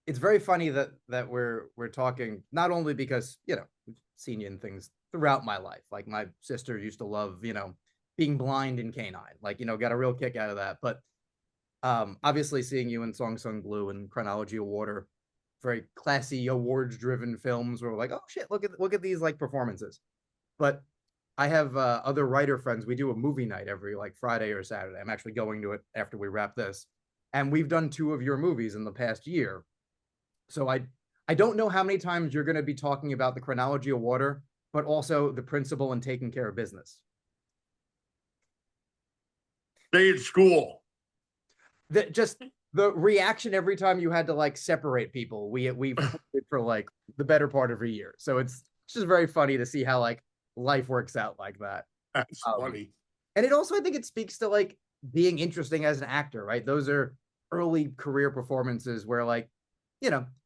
it's very funny that we're talking, not only because, we've seen you in things throughout my life. Like my sister used to love, being blind in Canine. Like, got a real kick out of that. But obviously seeing you in Song Sung Blue and Chronology of Water, very classy awards driven films where we're like, oh shit, look at these like performances. But I have other writer friends. We do a movie night every like Friday or Saturday. I'm actually going to it after we wrap this. And we've done two of your movies in the past year. So I don't know how many times you're going to be talking about the Chronology of Water, but also the principle in taking care of business. Stay at school. Just the reaction every time you had to like separate people. We've for like the better part of a year. So it's just very funny to see how like life works out like that. That's funny. And it also, I think it speaks to like being interesting as an actor, right? Those are early career performances where like,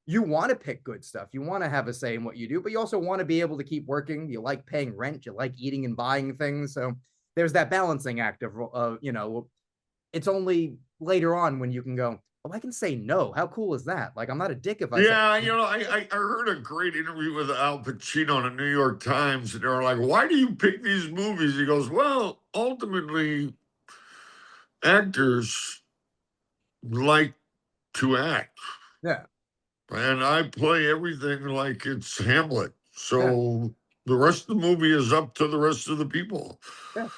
you want to pick good stuff. You want to have a say in what you do, but you also want to be able to keep working. You like paying rent. You like eating and buying things. So there's that balancing act of, it's only later on when you can go, oh, I can say no. How cool is that? Like, I'm not a dick if I say. Yeah, I heard a great interview with Al Pacino in the New York Times, and they were like, "Why do you pick these movies?" He goes, "Well, ultimately, actors like to act, Yeah. and I play everything like it's Hamlet. Yeah. So the rest of the movie is up to the rest of the people." Yeah.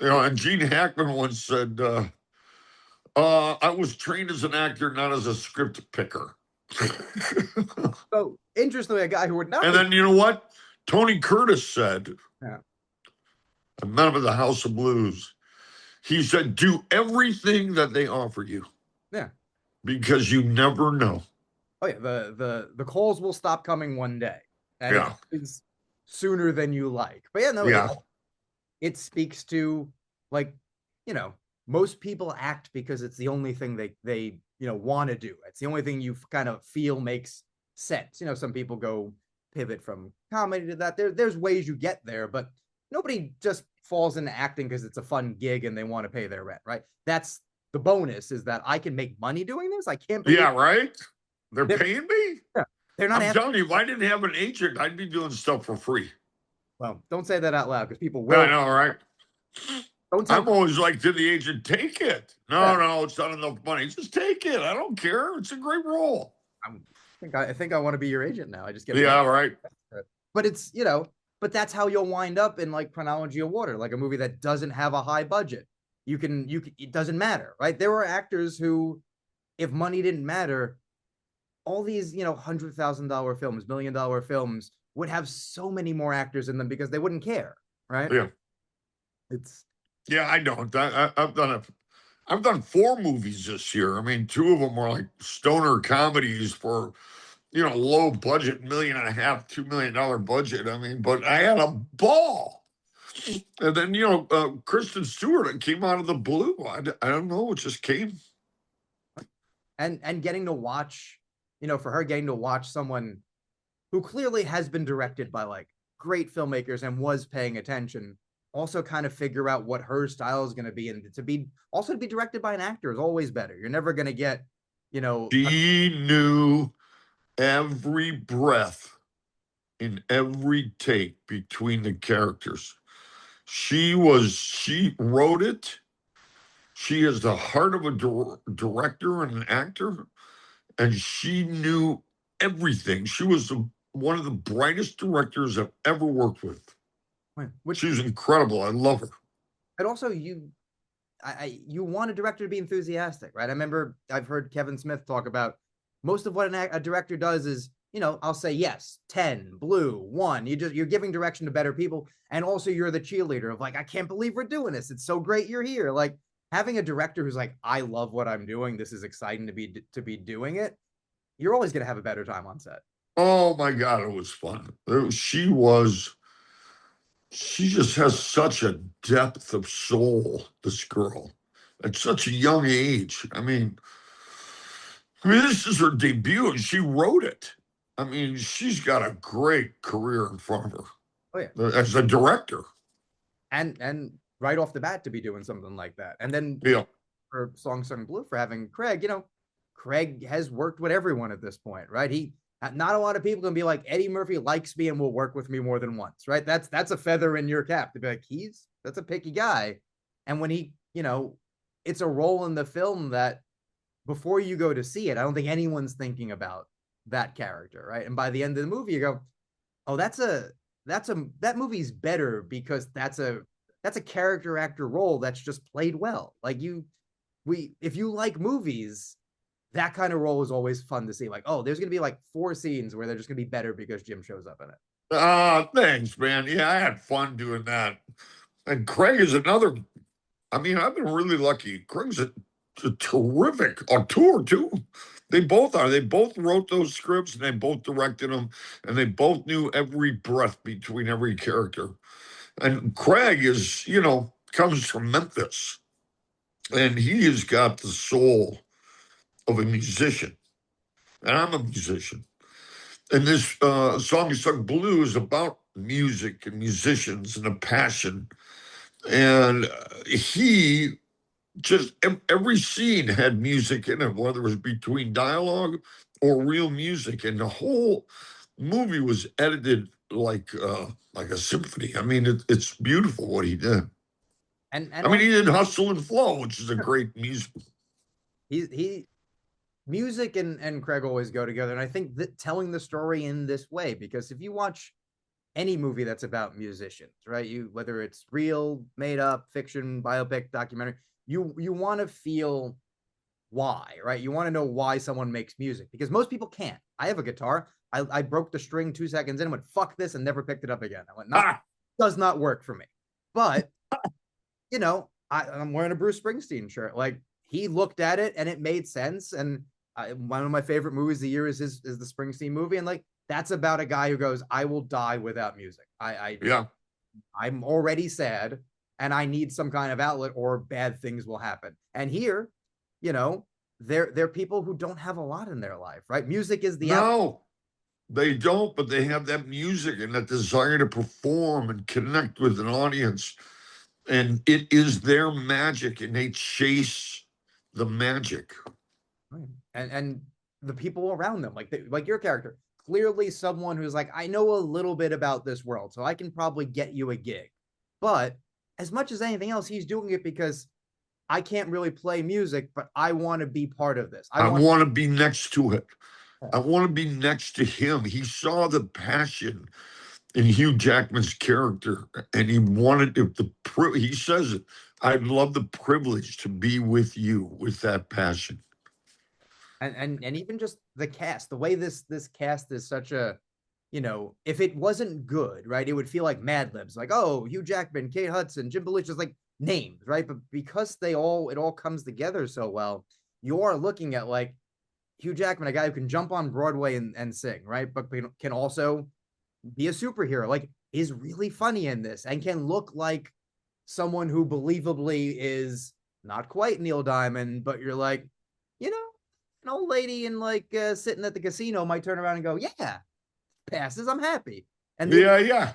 And Gene Hackman once said, "I was trained as an actor, not as a script picker." So interestingly, a guy who would not And be. then you know what? Tony Curtis said, Yeah. a member of the House of Blues, he said, do everything that they offer you Yeah. because you never know. Oh yeah. The calls will stop coming one day, and Yeah. it's sooner than you like. But yeah, no, Yeah. it speaks to like, most people act because it's the only thing they want to do. It's the only thing you kind of feel makes sense. Some people go pivot from comedy to that. There's ways you get there, but nobody just falls into acting because it's a fun gig and they want to pay their rent, right? That's the bonus, is that I can make money doing this. I can't believe. Yeah, right? They're they're, paying me? yeah, they're not I'm asking. telling you, if I didn't have an agent, I'd be doing stuff for free. Well, don't say that out loud because people I will. know, right? Don't tell. I'm always like to the agent, take it. Yeah, No, it's not enough money. Just take it. I don't care. It's a great role. I think I want to be your agent now. I just get a Yeah, lot. right. But it's, but that's how you'll wind up in like Chronology of Water, like a movie that doesn't have a high budget. It doesn't matter, right? There were actors who, if money didn't matter, all these, $100,000 films, $1 million films would have so many more actors in them because they wouldn't care, right? Yeah. It's, Yeah, I don't. I've done four movies this year. I mean, two of them were like stoner comedies for, low budget, $1.5 million, $2 million budget. I mean, but I had a ball. And then, Kristen Stewart, it came out of the blue. I don't know. It just came. and getting to watch, for her, getting to watch someone who clearly has been directed by like great filmmakers and was paying attention, also kind of figure out what her style is going to be, and to be directed by an actor is always better. You're never going to get, She knew every breath in every take between the characters. She wrote it. She is the heart of a director and an actor, and she knew everything. She was one of the brightest directors I've ever worked with. which, She was incredible. I love her. and also you want a director to be enthusiastic, right? I remember I've heard Kevin Smith talk about most of what a director does is, I'll say yes, 10, blue, 1. You're giving direction to better people, and also you're the cheerleader of like, I can't believe we're doing this. It's so great you're here. Like having a director who's like, I love what I'm doing. This is exciting to be doing it. You're always gonna have a better time on set. Oh my God, it was fun. She just has such a depth of soul, this girl, at such a young age. I mean, this is her debut and she wrote it. I mean, she's got a great career in front of Oh yeah, her as a director. and right off the bat to be doing something like that, and then Yeah. for Song Sung Blue for having Craig, Craig has worked with everyone at this point, right? Not a lot of people can be like, Eddie Murphy likes me and will work with me more than once, right? That's a feather in your cap to be like, that's a picky guy. And when it's a role in the film that before you go to see it, I don't think anyone's thinking about that character, right? And by the end of the movie, you go, oh, that movie's better because that's a character actor role that's just played well. Like if you like movies, that kind of role is always fun to see. Like, oh, there's gonna be like 4 scenes where they're just gonna be better because Jim shows up in it. Thanks, man. Yeah, I had fun doing that. And Craig is another. I mean, I've been really lucky. Craig's a terrific auteur too. They both are. They both wrote those scripts and they both directed them, and they both knew every breath between every character. And Craig comes from Memphis, and he has got the soul of a musician. And I'm a musician. And this song is sung Blue is about music and musicians and a passion. And he just every scene had music in it, whether it was between dialogue or real music. And the whole movie was edited like a symphony. I mean, it's beautiful what he did. And I mean, he did Hustle and Flow, which is a great musical. He music and Craig always go together. And I think that telling the story in this way, because if you watch any movie that's about musicians, right? Whether it's real, made up, fiction, biopic, documentary, you want to feel why, right? You want to know why someone makes music, because most people can't. I have a guitar. I broke the string 2 seconds in and went, fuck this, and never picked it up again. I went, does not work for me. But, I'm wearing a Bruce Springsteen shirt. Like, he looked at it and it made sense. And one of my favorite movies of the year is the Springsteen movie. And like, that's about a guy who goes, I will die without music. I'm already sad and I need some kind of outlet or bad things will happen. And here, they're people who don't have a lot in their life, right? Music is the outlet. They don't, but they have that music and that desire to perform and connect with an audience. And it is their magic, and they chase the magic. Right. And the people around them, like your character, clearly someone who's like, I know a little bit about this world, so I can probably get you a gig. But as much as anything else, he's doing it because I can't really play music, but I want to be part of this. I want to be next to it. I want to be next to him. He saw the passion in Hugh Jackman's character, and he wanted he says it, I'd love the privilege to be with you with that passion. And even just the cast, the way this cast is such a, if it wasn't good, right, it would feel like Mad Libs, like, oh, Hugh Jackman, Kate Hudson, Jim Belushi, just like names, right? But because it all comes together so well, you are looking at like Hugh Jackman, a guy who can jump on Broadway and sing, right? But can also be a superhero, like is really funny in this and can look like someone who believably is not quite Neil Diamond, but you're like, an old lady in like sitting at the casino might turn around and go, yeah, passes, I'm happy. And yeah.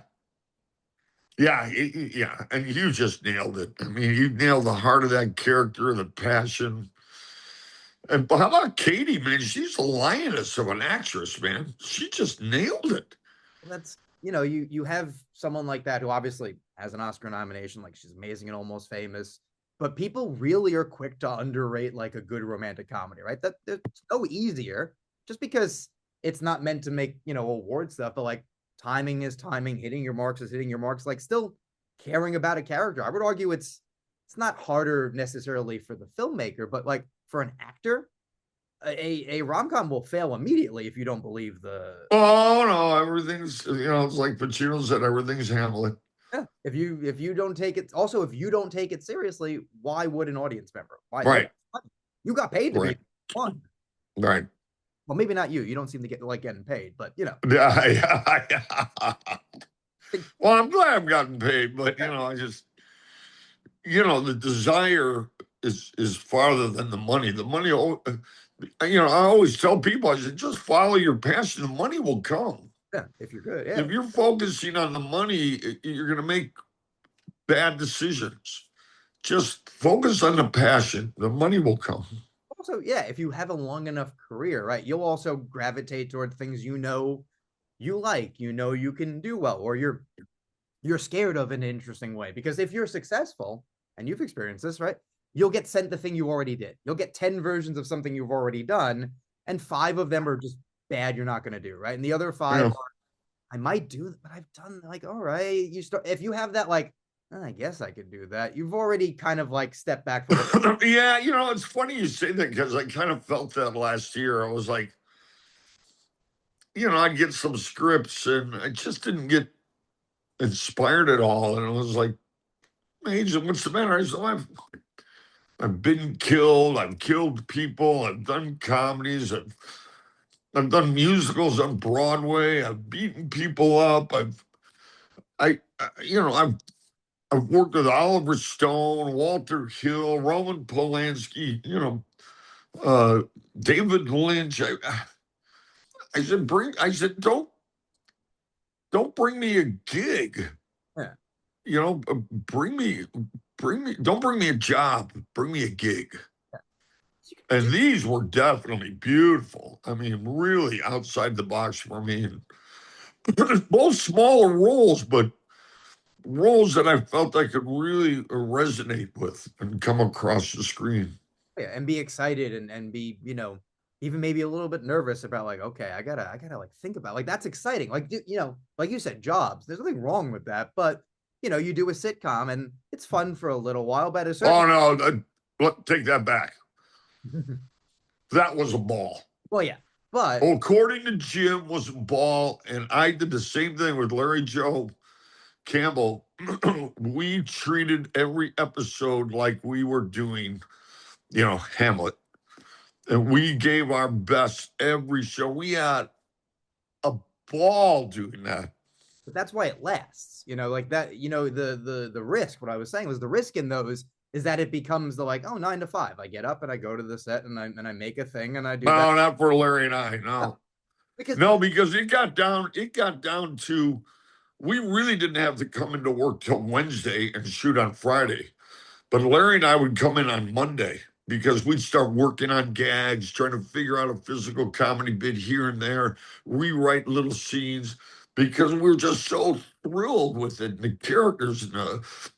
And you just nailed it. I mean, you nailed the heart of that character, the passion. And how about Katie, man? She's a lioness of an actress, man. She just nailed it. That's, you have someone like that who obviously has an Oscar nomination, like she's amazing and Almost Famous, but people really are quick to underrate like a good romantic comedy, right? That's so easier just because it's not meant to make, award stuff, but like timing is timing, hitting your marks is hitting your marks, like still caring about a character. I would argue it's not harder necessarily for the filmmaker, but like for an actor, a rom-com will fail immediately if you don't believe the. Oh no, everything's it's like Pacino said, everything's Hamlet. Yeah, if you don't take it, also if you don't take it seriously, why would an audience member? Why? Right. You got paid to be fun. Right. Well, maybe not you. You don't seem to get like getting paid, but Yeah. Well, I'm glad I've gotten paid, but I just the desire is farther than the money. The money, I always tell people, I said, just follow your passion. The money will come. Yeah, if you're good. Yeah. If you're focusing on the money, you're going to make bad decisions. Just focus on the passion. The money will come. Also, yeah, if you have a long enough career, right, you'll also gravitate toward things you like, you can do well, or you're scared of in an interesting way. Because if you're successful, and you've experienced this, right, you'll get sent the thing you already did. You'll get 10 versions of something you've already done, and 5 of them are just bad, you're not going to do, right? And the other 5 Yeah. are, I might do, but I've done, like, all right. You start, if you have that, like, I guess I could do that, you've already kind of like stepped back from it. Yeah, it's funny you say that because I kind of felt that last year. I was like, I'd get some scripts and I just didn't get inspired at all. And I was like, Mage, what's the matter? I said, I've been killed. I've killed people. I've done comedies. I've done musicals on Broadway. I've beaten people up. I've worked with Oliver Stone, Walter Hill, Roman Polanski, uh, David Lynch. I said, don't bring me a gig. Yeah. Don't bring me a job. Bring me a gig. And these were definitely beautiful. I mean, really outside the box for me. Both smaller roles, but roles that I felt I could really resonate with and come across the screen. Yeah, and be excited, and be, even maybe a little bit nervous about, like, okay, I gotta like think about, like, that's exciting, like, like you said, jobs, there's nothing wrong with that, but you do a sitcom and it's fun for a little while, but at a certain Oh no, take that back. That was a ball. well, yeah, but According to Jim, was a ball, and I did the same thing with Larry Joe Campbell. We treated every episode like we were doing, Hamlet. And we gave our best every show. We had a ball doing that. but that's why it lasts, like that, the risk, what I was saying was the risk in those is that it becomes the, like, oh, 9 to 5, I get up and I go to the set and I make a thing and I do that. No, not for Larry and I. No, Because because it got down to we really didn't have to come into work till Wednesday and shoot on Friday. But Larry and I would come in on Monday because we'd start working on gags, trying to figure out a physical comedy bit here and there, rewrite little scenes because we were just so thrilled with it. And the characters and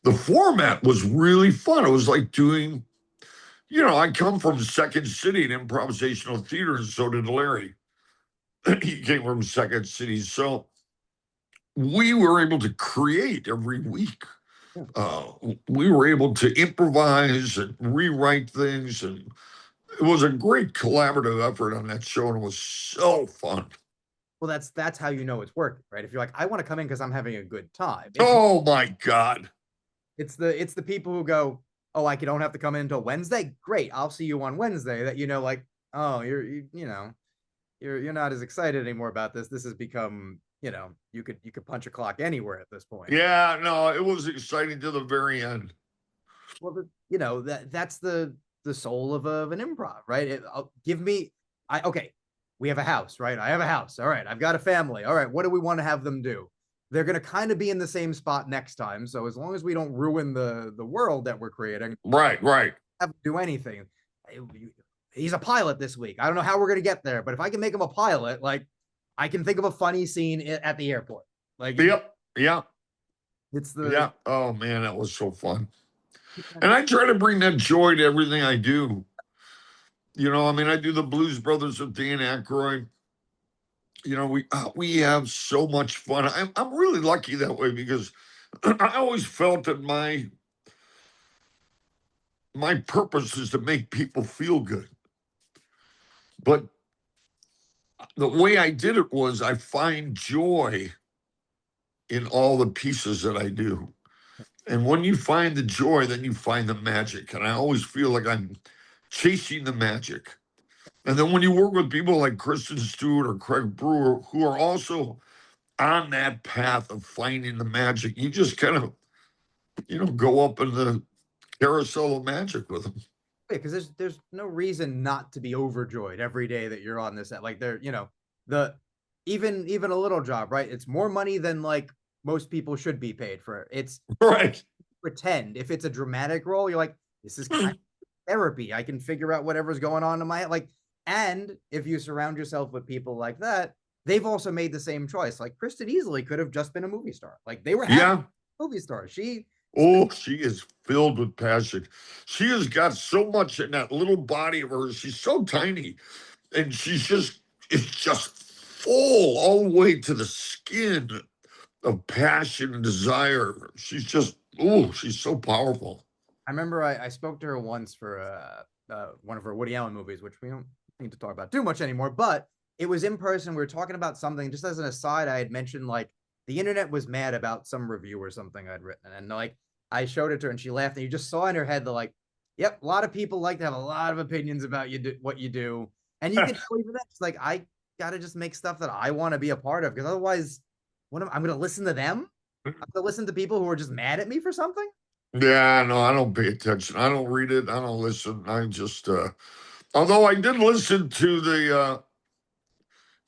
the format was really fun. It was like doing, I come from Second City in improvisational theater, and so did Larry. He came from Second City. So we were able to create every week. Uh, we were able to improvise and rewrite things, and it was a great collaborative effort on that show, and it was so fun. well, that's how it's working, right? If you're like, I want to come in because I'm having a good time. Oh my God. It's the people who go, oh, I don't have to come in until Wednesday. Great, I'll see you on Wednesday. That, like, oh, you're not as excited anymore about this. This has become, you could punch a clock anywhere at this point. Yeah, no, it was exciting to the very end. Well, that's the soul of an improv, right? Give me, okay, we have a house, right? I have a house. All right, I've got a family. All right, what do we want to have them do? They're going to kind of be in the same spot next time. So as long as we don't ruin the world that we're creating, Right. have to do anything. He's a pilot this week. I don't know how we're going to get there, but if I can make him a pilot, like, I can think of a funny scene at the airport. Like, Yep. Yeah. it's the Yeah. Oh man, that was so fun. And I try to bring that joy to everything I do. I do the Blues Brothers with Dan Aykroyd. We have so much fun. I'm really lucky that way because I always felt that my purpose is to make people feel good. But the way I did it was I find joy in all the pieces that I do. And when you find the joy, then you find the magic. And I always feel like I'm chasing the magic. And then when you work with people like Kristen Stewart or Craig Brewer, who are also on that path of finding the magic, you just kind of, go up in the carousel of magic with them. because there's no reason not to be overjoyed every day that you're on this set. Like, the even a little job, right? It's more money than, like, most people should be paid for. It's Right. pretend. If it's a dramatic role, you're like, this is kind of therapy. I can figure out whatever's going on in my head. Like, and if you surround yourself with people like that, they've also made the same choice. Like Kristen easily could have just been a movie star. Like they were happy Yeah. movie star. She Oh, she is filled with passion. She has got so much in that little body of hers. She's so tiny, and it's just full all the way to the skin of passion and desire. She's just, oh, she's so powerful. I remember I spoke to her once for one of her Woody Allen movies, which we don't need to talk about too much anymore. But it was in person. We were talking about something. Just as an aside, I had mentioned like the internet was mad about some review or something I'd written, and like I showed it to her, and she laughed. And you just saw in her head the like, "Yep, a lot of people like to have a lot of opinions about what you do," and you could tell even that. It's like I gotta just make stuff that I want to be a part of, because otherwise, I'm going to listen to them? I'm going to listen to people who are just mad at me for something? Yeah, no, I don't pay attention. I don't read it. I don't listen. I just, although I did listen to the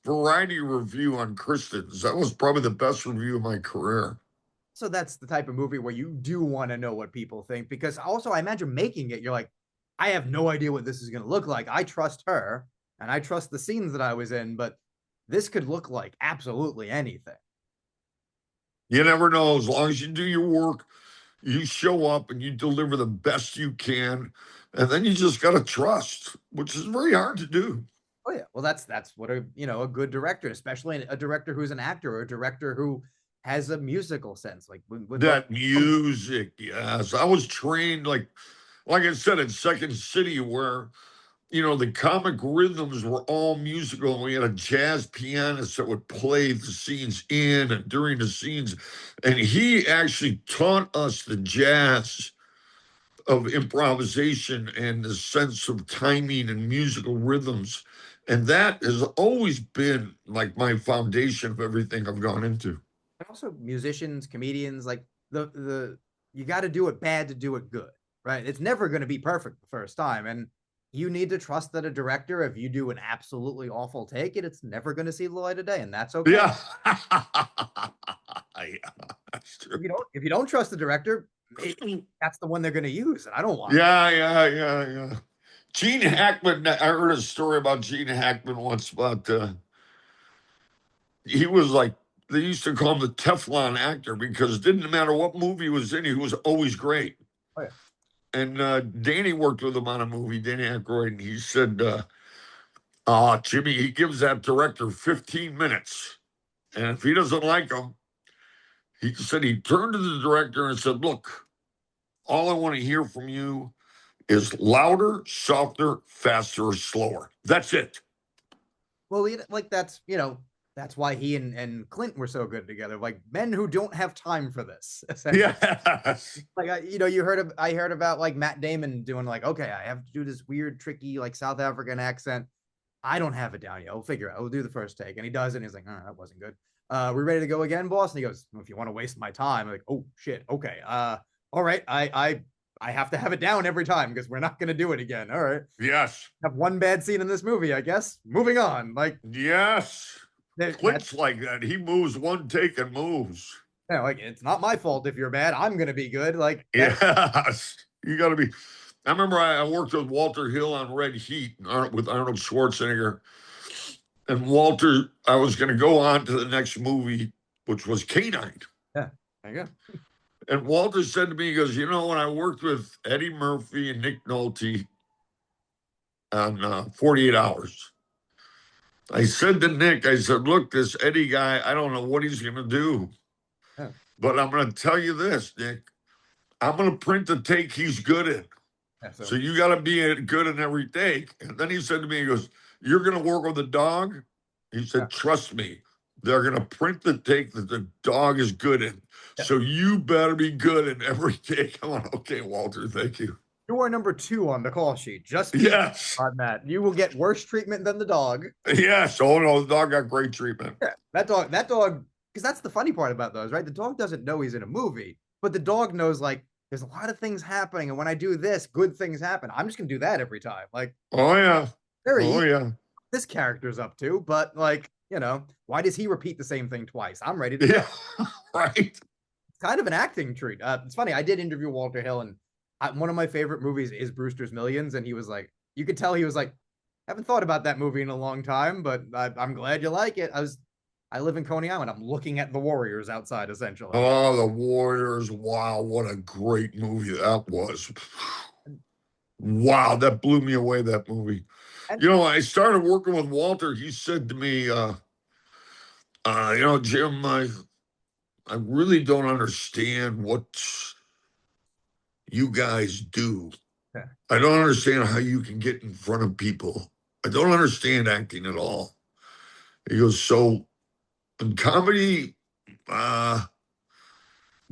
variety review on Kristen's. That was probably the best review of my career. So that's the type of movie where you do want to know what people think, because also I imagine making it, you're like, I have no idea what this is going to look like. I trust her and I trust the scenes that I was in, but this could look like absolutely anything. You never know. As long as you do your work, you show up and you deliver the best you can, and then you just got to trust, which is very hard to do. Oh yeah, well that's what a good director, especially a director who's an actor or a director who has a musical sense, like with That music, yes. I was trained like I said in Second City, where the comic rhythms were all musical, and we had a jazz pianist that would play the scenes in and during the scenes, and he actually taught us the jazz of improvisation and the sense of timing and musical rhythms. And that has always been like my foundation of everything I've gone into. and also musicians, comedians, like the you got to do it bad to do it good, right? It's never going to be perfect the first time, and you need to trust that a director, if you do an absolutely awful take, it's never going to see the light of day, and that's okay. Yeah. Yeah, that's true. If you don't trust the director, that's the one they're going to use, and I don't want. Yeah. Gene Hackman, I heard a story about Gene Hackman once about he was like, they used to call him the Teflon actor because it didn't matter what movie he was in, he was always great. Oh, yeah. And Danny worked with him on a movie, Danny Aykroyd, and he said, Jimmy, he gives that director 15 minutes. And if he doesn't like him, he said he turned to the director and said, look, all I want to hear from you is louder, softer, faster, or slower. That's it. Well, like that's why he and Clint were so good together. Like men who don't have time for this. Essentially. Yes. Like I heard about like Matt Damon doing like, okay, I have to do this weird, tricky like South African accent. I don't have it down yet. We'll figure it out. We'll do the first take, and he does it. And he's like, oh, that wasn't good. We ready to go again, boss? And he goes, well, if you want to waste my time, I'm like, oh shit, okay. All right, I have to have it down every time because we're not going to do it again. All right. Yes. Have one bad scene in this movie, I guess. Moving on. Like, yes. Clint's like that. He moves one take and moves. Yeah, like it's not my fault if you're bad. I'm gonna be good. Like yes, you got to be. I remember I worked with Walter Hill on Red Heat with Arnold Schwarzenegger, and Walter. I was going to go on to the next movie, which was Canine. Yeah, there you go. And Walter said to me, he goes, when I worked with Eddie Murphy and Nick Nolte on 48 Hours, I said to Nick, I said, look, this Eddie guy, I don't know what he's going to do. Yeah. But I'm going to tell you this, Nick. I'm going to print the take he's good in. Yeah, so you got to be good in every take. And then he said to me, he goes, you're going to work with the dog? He said, trust me. They're going to print the take that the dog is good in. Yeah. So you better be good in every take. I'm like, okay, Walter, thank you. You are number 2 on the call sheet. Just yes on that. You will get worse treatment than the dog. Yes. Oh no, the dog got great treatment. Yeah, that dog, because that's the funny part about those, right? The dog doesn't know he's in a movie, but the dog knows like there's a lot of things happening, and when I do this, good things happen. I'm just gonna do that every time. Like, oh yeah, yeah. This character's up to, but like, why does he repeat the same thing twice? I'm ready to go. Right. It's kind of an acting treat. It's funny. I did interview Walter Hill, and one of my favorite movies is Brewster's Millions, and he was like, you could tell he was like, haven't thought about that movie in a long time, but I'm glad you like it. I live in Coney Island. I'm looking at the Warriors outside, essentially. Oh, the Warriors. Wow, what a great movie that was. Wow, that blew me away, that movie. And You know, I started working with Walter. He said to me, you know, Jim, I really don't understand what you guys do. yeah, I don't understand how you can get in front of people. I don't understand acting at all. He goes, so in comedy, but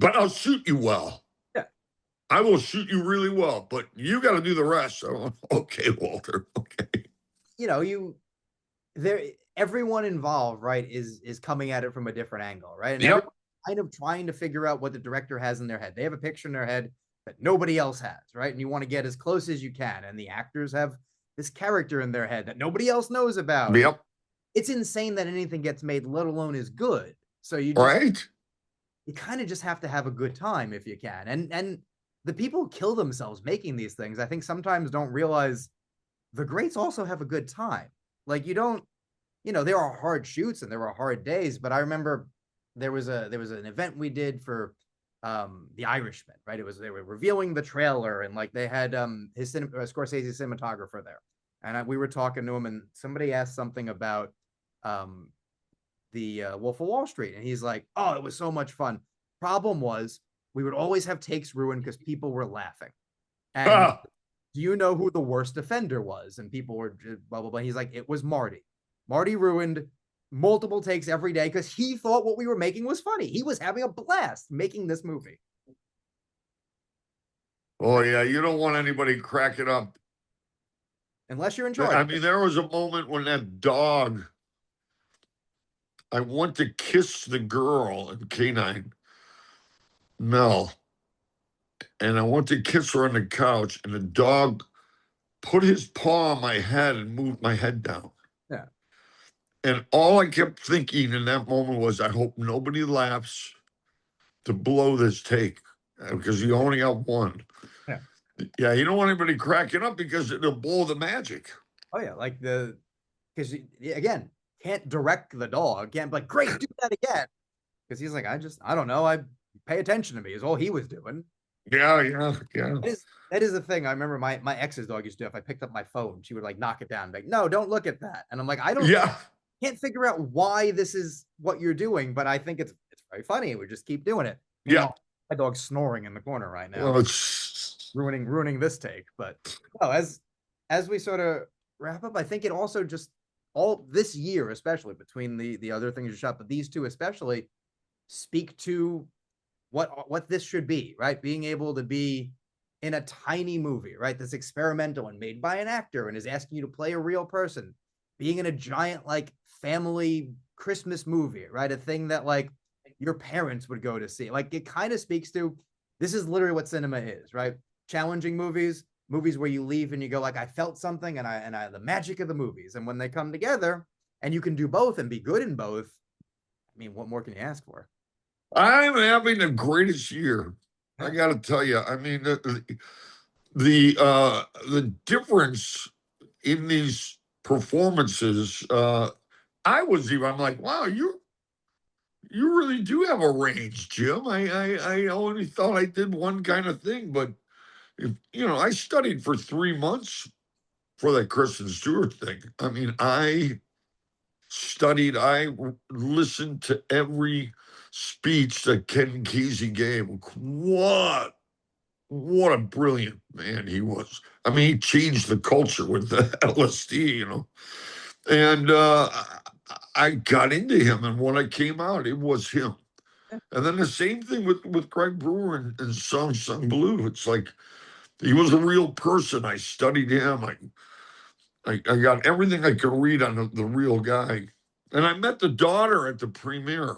I'll shoot you well. yeah, I will shoot you really well, but you got to do the rest. So, okay, Walter. Okay. you there everyone involved, right, is coming at it from a different angle, right? And Yep. everyone's kind of trying to figure out what the director has in their head. They have a picture in their head that nobody else has, right? And you want to get as close as you can. And the actors have this character in their head that nobody else knows about. And Yep. it's insane that anything gets made, let alone is good. So Right. you kind of just have to have a good time if you can. And the people who kill themselves making these things, I think sometimes don't realize the greats also have a good time. Like you don't, there are hard shoots and there were hard days, but I remember there was an event we did for The Irishman, right? They were revealing the trailer and like they had Scorsese cinematographer there. And we were talking to him and somebody asked something about um the Wolf of Wall Street, and he's like, "Oh, it was so much fun." Problem was, we would always have takes ruined because people were laughing. And Ah, do you know who the worst offender was? And people were blah blah blah. He's like, "It was Marty. Marty ruined multiple takes every day because he thought what we were making was funny. He was having a blast making this movie." oh, yeah. You don't want anybody cracking up. Unless you're in charge. I mean, there was a moment when that dog, I went to kiss the girl in Canine, Mel, and I went to kiss her on the couch, and the dog put his paw on my head and moved my head down. Yeah. And all I kept thinking in that moment was, I hope nobody laughs to blow this take because you only have one. Yeah. Yeah, you don't want anybody cracking up because it'll blow the magic. Oh yeah, like because again, can't direct the dog, can't be like, great, do that again. Because he's like, I don't know, I pay attention to me is all he was doing. Yeah, yeah, yeah. That is the thing. I remember my ex's dog used to do. If I picked up my phone, she would like knock it down, like, no, don't look at that. And I'm like, I don't Yeah, can't figure out why this is what you're doing, but I think it's very funny. We just keep doing it. yeah. Meanwhile, my dog's snoring in the corner right now, Well, it's ruining this take. But no, as we sort of wrap up, I think it also just all this year, especially between the other things you shot, but these two especially speak to what this should be, right? Being able to be in a tiny movie, right? That's experimental and made by an actor and is asking you to play a real person. Being in a giant like family Christmas movie, right? A thing that like your parents would go to see. Like it kind of speaks to this is literally what cinema is, right? Challenging movies where you leave and you go like I felt something and I the magic of the movies. And when they come together and you can do both and be good in both, I mean, what more can you ask for? I'm having the greatest year. I got to tell you. I mean, the difference in these performances. I'm like, wow, you really do have a range, Jim. I only thought I did one kind of thing, but if I studied for 3 months for that Kristen Stewart thing. I mean, I studied. I listened to every speech that Ken Kesey gave. What a brilliant man he was. I mean, he changed the culture with the LSD. And I got into him, and when I came out, it was him. And then the same thing with Craig Brewer and Sung Blue. It's like he was a real person. I studied him. I got everything I could read on the real guy. And I met the daughter at the premiere,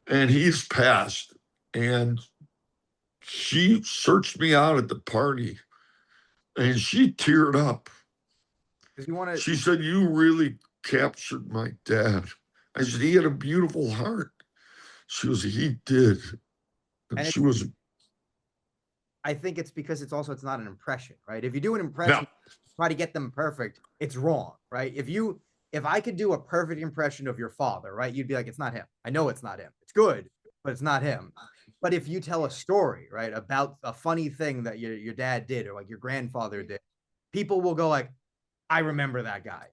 and he's passed. And she searched me out at the party, and she teared up. Because you want to She said, "You really captured my dad." I said, "He had a beautiful heart." She was, "He did." And and she it's was, I think it's because it's not an impression, right? If you do an No. impression, try to get them perfect, it's wrong, right? If I could do a perfect impression of your father, right, you'd be like, it's not him. I know it's not him. It's good, but it's not him. But if you tell a story, right, about a funny thing that your dad did or like your grandfather did, people will go like, I remember that guy.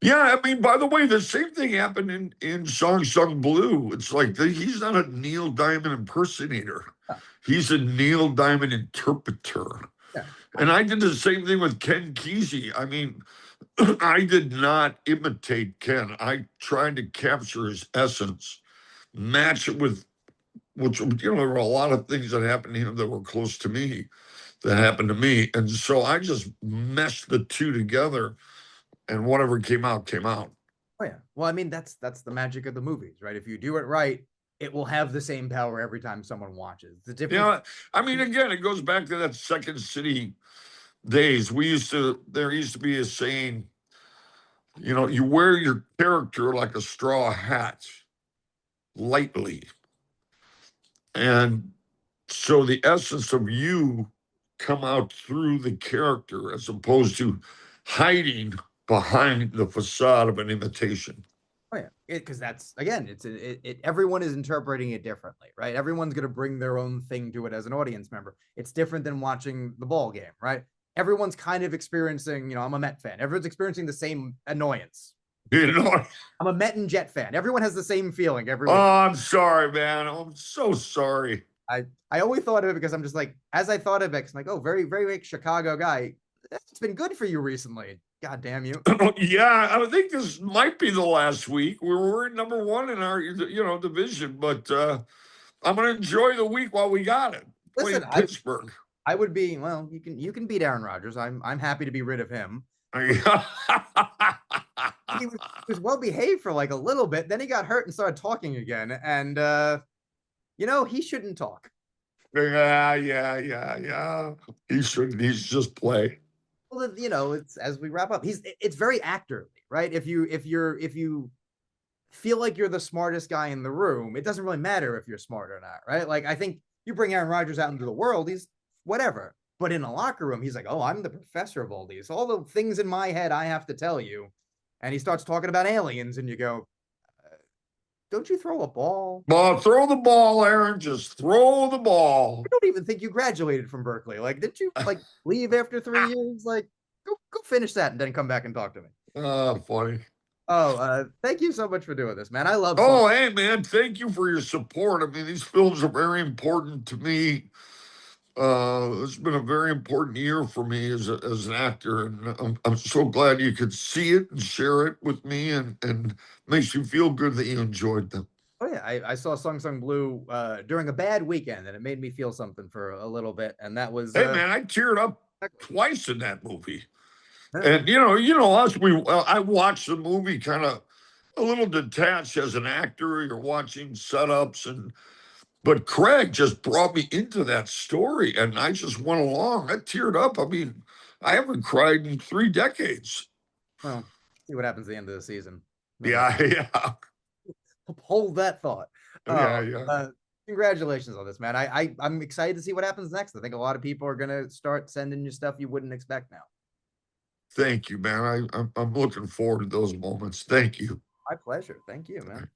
Yeah, I mean, by the way, the same thing happened in Song Sung Blue. It's like he's not a Neil Diamond impersonator. Yeah. He's a Neil Diamond interpreter. Yeah. And I did the same thing with Ken Kesey. I mean, I did not imitate Ken. I tried to capture his essence, match it with, which, there were a lot of things that happened to him that were close to me, that happened to me. And so I just meshed the two together, and whatever came out, came out. Oh yeah. Well, I mean, that's the magic of the movies, right? If you do it right, it will have the same power every time someone watches. The difference. I mean, again, it goes back to that Second City days. There used to be a saying, you wear your character like a straw hat lightly. And so the essence of you come out through the character as opposed to hiding behind the facade of an imitation. Oh yeah, because that's again, everyone is interpreting it differently, right? Everyone's gonna bring their own thing to it as an audience member. It's different than watching the ball game, right? Everyone's kind of experiencing, I'm a Met fan. Everyone's experiencing the same annoyance. I'm a Met and Jet fan. Everyone has the same feeling every week. Oh, I'm sorry, man. I'm so sorry. I always thought of it because I'm just like, as I thought of it, I'm like, oh, very, very big Chicago guy. It's been good for you recently. God damn you. Yeah, I think this might be the last week. We're number one in our division, but I'm gonna enjoy the week while we got it. Listen, Pittsburgh. I would be, well, you can beat Aaron Rodgers. I'm happy to be rid of him. He was well behaved for like a little bit. Then he got hurt and started talking again. And he shouldn't talk. Yeah. He shouldn't. He's just play. Well, it's as we wrap up. It's very actorly, right? If you feel like you're the smartest guy in the room, it doesn't really matter if you're smart or not, right? Like I think you bring Aaron Rodgers out into the world, he's whatever. But in a locker room, he's like, oh, I'm the professor of all these. All the things in my head I have to tell you. And he starts talking about aliens, and you go, don't you throw a ball? Well, throw the ball, Aaron. Just throw the ball. I don't even think you graduated from Berkeley. Like, didn't you leave after 3 years? Like, go finish that and then come back and talk to me. Funny. Oh, thank you so much for doing this, man. I love. Oh, hey, man, thank you for your support. I mean, these films are very important to me. It's been a very important year for me as an actor, and I'm so glad you could see it and share it with me, and makes you feel good that you enjoyed them. Oh yeah, I saw Sung Sung Blue during a bad weekend, and it made me feel something for a little bit, and that was. Hey, man, I teared up twice in that movie. And us, I watched the movie kind of a little detached as an actor. You're watching setups, but Craig just brought me into that story, and I just went along. I teared up. I mean, I haven't cried in 3 decades. Well, see what happens at the end of the season. Yeah. Hold that thought. Yeah. Congratulations on this, man. I'm excited to see what happens next. I think a lot of people are gonna start sending you stuff you wouldn't expect now. Thank you, man. I'm looking forward to those moments. Thank you. My pleasure. Thank you, man.